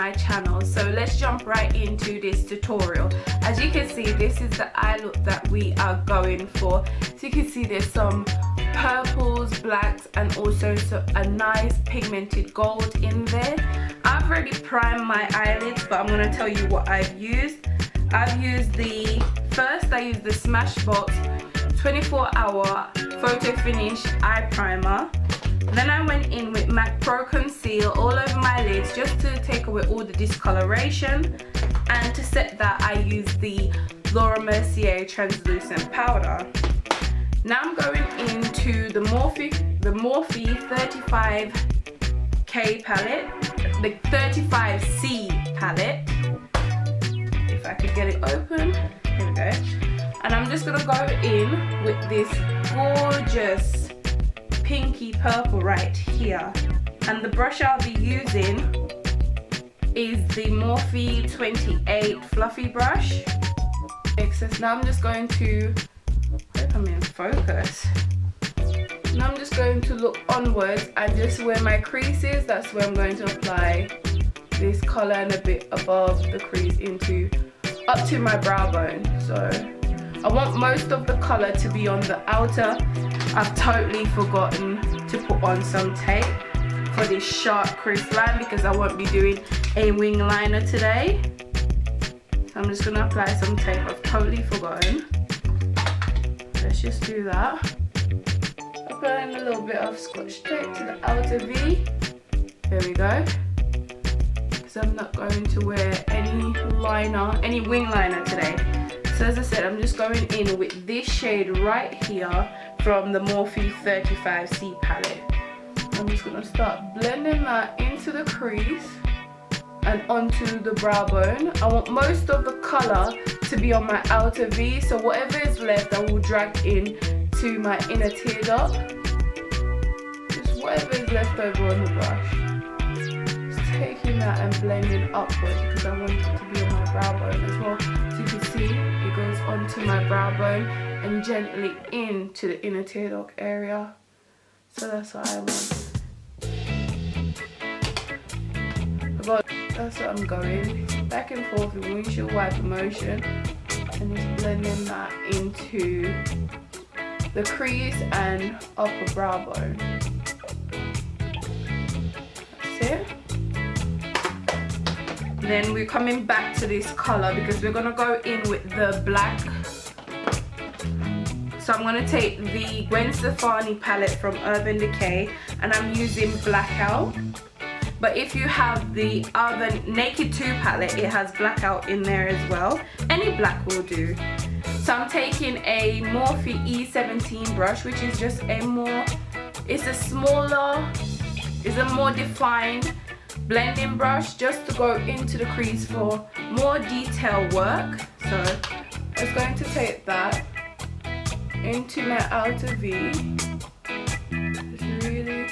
my channel. So let's jump right into this tutorial. As you can see, this is the eye look that we are going for. So you can see there's some purples, blacks, and also a nice pigmented gold in there. I've already primed my eyelids, but I'm going to tell you what I've used. I've used I used the Smashbox 24-hour Photo Finish Eye Primer. Then I went in with MAC Pro Conceal all over my lids just to take away all the discoloration. And to set that, I used the Laura Mercier Translucent Powder. Now I'm going into the Morphe 35K palette, the 35C palette. If I could get it open, here we go. And I'm just gonna go in with this gorgeous pinky purple right here. And the brush I'll be using is the Morphe 28 Fluffy Brush. Now I'm just going to, I hope I'm in focus. Now I'm just going to look onwards and just where my crease is, that's where I'm going to apply this colour and a bit above the crease up to my brow bone. So I want most of the colour to be on the outer. I've totally forgotten to put on some tape for this sharp crease line because I won't be doing a wing liner today. So I'm just going to apply some tape. I've totally forgotten. Let's just do that. Applying a little bit of Scotch tape to the outer V. There we go. Because I'm not going to wear any wing liner today. So as I said, I'm just going in with this shade right here from the Morphe 35C palette. I'm just going to start blending that into the crease and onto the brow bone. I want most of the colour to be on my outer V, so whatever is left I will drag in to my inner tear duct. Just whatever is left over on the brush. Just taking that and blending upwards because I want it to be on my brow bone as well. So you can see it goes onto my brow bone and gently into the inner tear duct area. So that's what I want. That's what I'm going back and forth with windshield wiper motion and just blending that into the crease and upper brow bone. That's it. Then we're coming back to this color because we're gonna go in with the black. So I'm gonna take the Gwen Stefani palette from Urban Decay and I'm using Blackout. But if you have the other Naked 2 palette, it has Blackout in there as well. Any black will do. So I'm taking a Morphe E17 brush, which is just a more defined blending brush just to go into the crease for more detail work. So I'm just going to take that into my outer V. Just really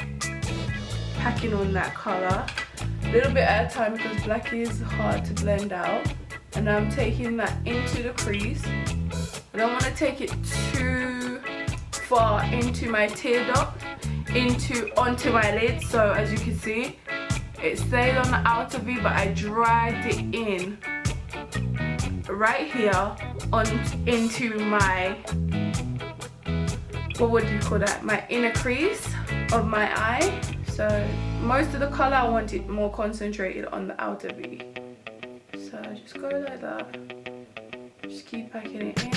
packing on that colour a little bit at a time because black is hard to blend out. And I'm taking that into the crease. I don't want to take it too far into my tear duct, onto my lid. So as you can see, it stayed on the outer V, but I dragged it in right here into my, what would you call that? My inner crease of my eye. So most of the colour I want it more concentrated on the outer V. So just go like that. Just keep packing it in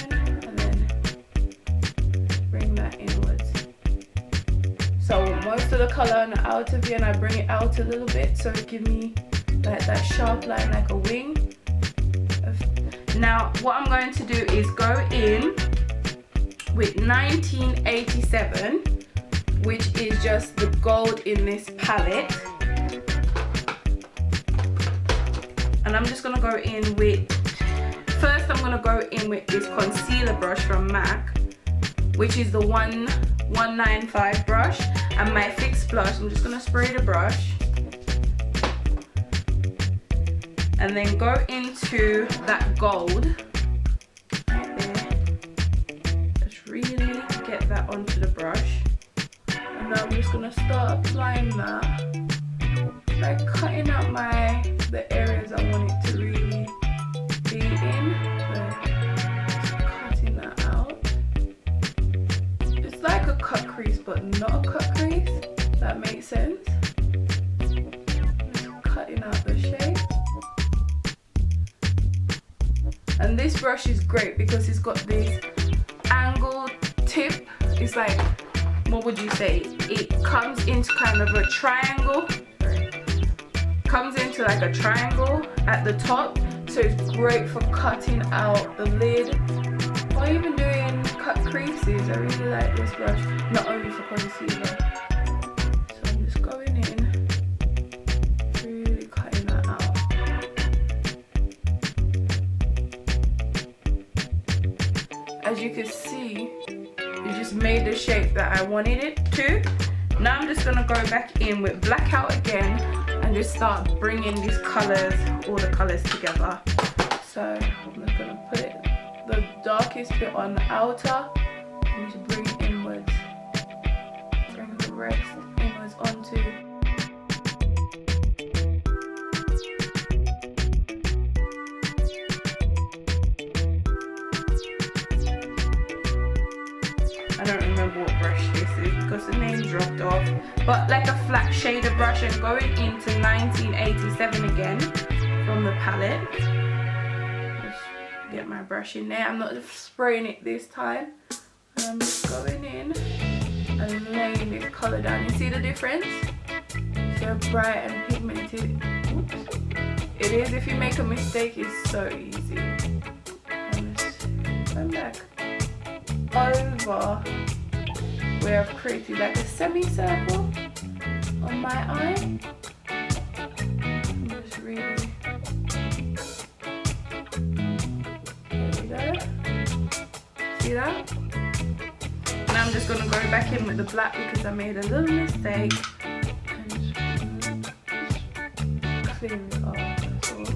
and then bring that inwards. So most of the colour on the outer V and I bring it out a little bit so it gives me like that sharp line like a wing. Now what I'm going to do is go in with 1987, which is just the gold in this palette. And I'm just gonna go in with, first I'm gonna go in with this concealer brush from MAC, which is the 195 brush, and my fixed blush. I'm just gonna spray the brush and then go into that gold right there. Just really get that onto the brush. And now I'm just gonna start applying that like cutting out the areas I want it to really be in. So just cutting that out. It's like a cut crease, but not a cut crease. If that makes sense. Just cutting out the shape. And this brush is great because it's got this angled tip. It's like, what would you say? It comes into kind of a triangle. Comes into like a triangle at the top. So it's great for cutting out the lid or even doing cut creases. I really like this brush, not only for concealer. So I'm just going in, really cutting that out. As you can see, it just made the shape that I wanted it to. Now I'm just gonna go back in with blackout again and just start bringing these colors, all the colors together. So I'm just gonna put it, the darkest bit on the outer, and just bring it inwards. Bring the rest inwards onto. I don't remember what brush this is because the name dropped off. But like a flat shader brush, and going into 1987 again from the palette. Just get my brush in there. I'm not spraying it this time. I'm just going in and laying this colour down. You see the difference? So bright and pigmented. Oops. It is, if you make a mistake, it's so easy. I'm just going back over where I've created like a semicircle on my eye. Just really, there we go. See that? Now I'm just gonna go back in with the black because I made a little mistake and just clear it off. That's all.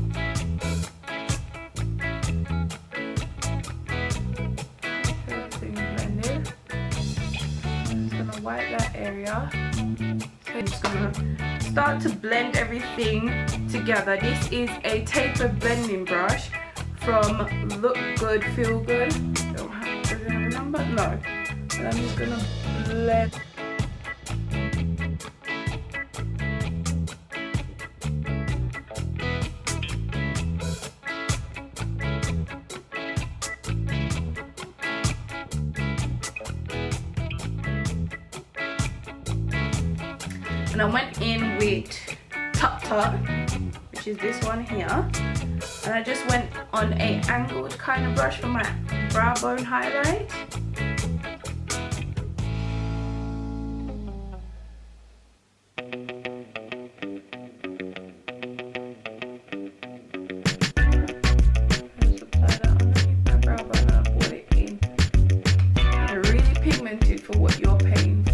Wipe that area. So I'm just gonna start to blend everything together. This is a taper blending brush from Look Good, Feel Good. Don't have, does it have a number? No. And I'm just gonna blend. And I went in with Tut, which is this one here. And I just went on a angled kind of brush for my brow bone highlight. Just apply that underneath my brow bone and I brought it in. They're really pigmented for what you're paying for.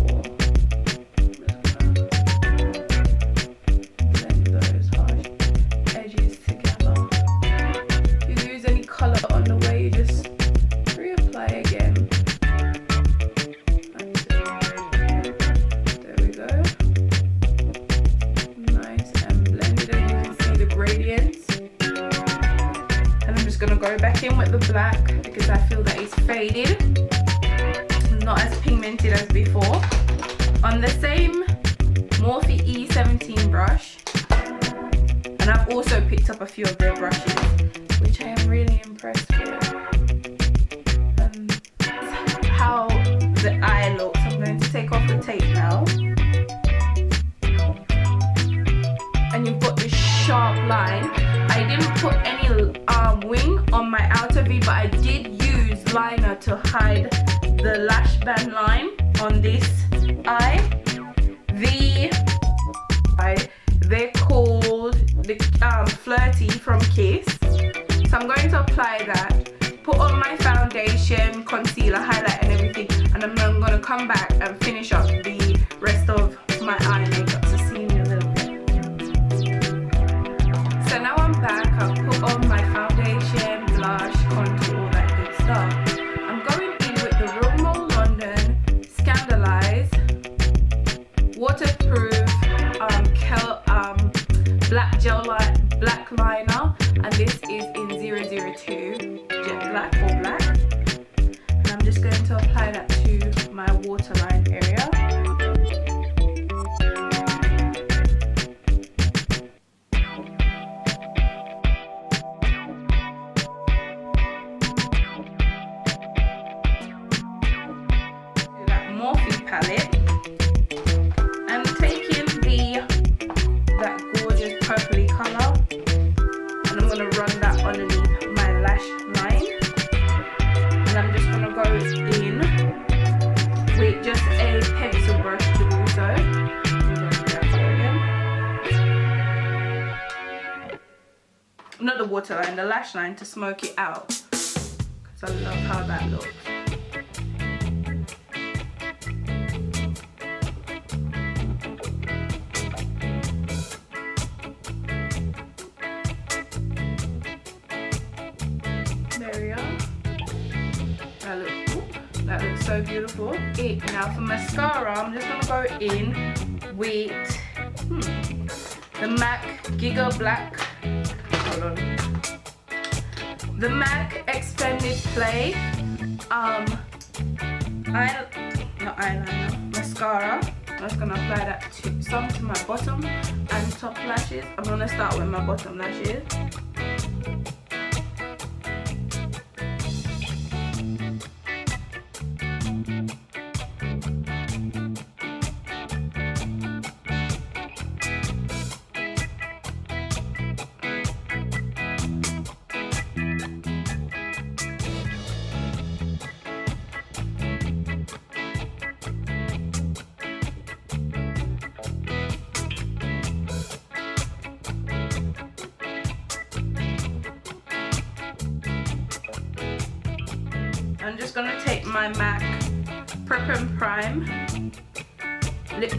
Go back in with the black because I feel that it's faded, not as pigmented as before, on the same Morphe E17 brush. And I've also picked up a few of their brushes, which I am really impressed with. And how the eye looks. I'm going to take off the tape now, and you've got this sharp line. I didn't put any wing on my outer V, but I did use liner to hide the lash band line on this eye. They're called the Flirty from Kiss. So I'm going to apply that, put on my foundation, concealer, highlight and everything, and I'm going to come back and finish up the rest of my eye makeup. So see me a little bit. So now I'm back. I've put on my foundation, blush, contour, all that good stuff. I'm going in with the Real Mole London Scandalize Waterproof to jet black or black. And I'm just going to apply that to my waterline area. Palette and taking that gorgeous purpley color, and I'm going to run that underneath my lash line, and I'm just going to go in with just a pencil brush to do so. Not the waterline, the lash line, to smoke it out, because I love how that looks. That looks so beautiful. Now for mascara, I'm just gonna go in with the MAC Giga Black. Hold on. The MAC Expanded Play. Mascara. I'm just gonna apply that some to my bottom and top lashes. I'm gonna start with my bottom lashes. I'm just going to take my MAC Prep and Prime lip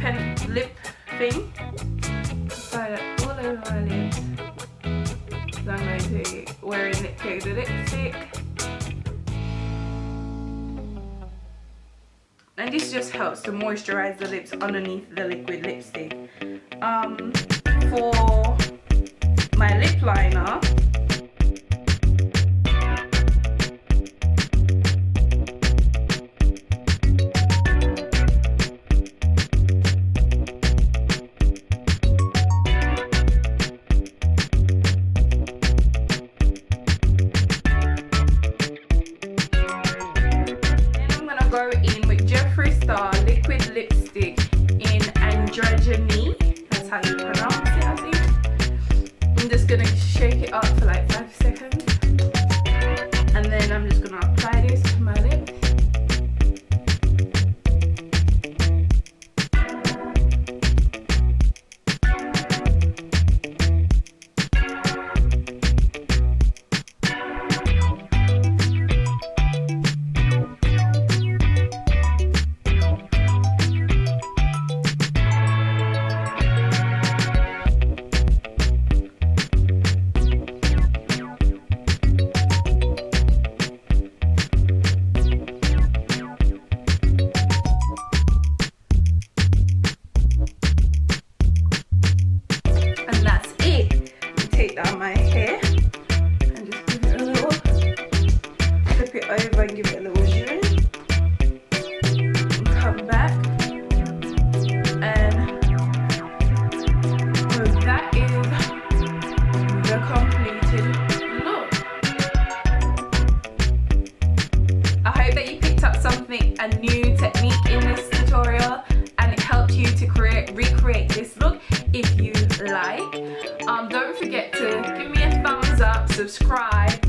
thing, apply that all over my lips. So I'm going to be wearing it to the lipstick. And this just helps to moisturize the lips underneath the liquid lipstick. For my lip liner, liquid lipstick in Androgyny. That's how you pronounce it, I think. I'm just gonna shake it up for like 5 seconds, and then I'm just gonna apply this to my lips. My hair and just give it a little, flip it over and give it a little shimmy, and come back, and that is the completed look. I hope that you picked up something, a new technique in this tutorial, and it helped you to recreate this look if you like. Don't forget to give me a thumbs up, subscribe,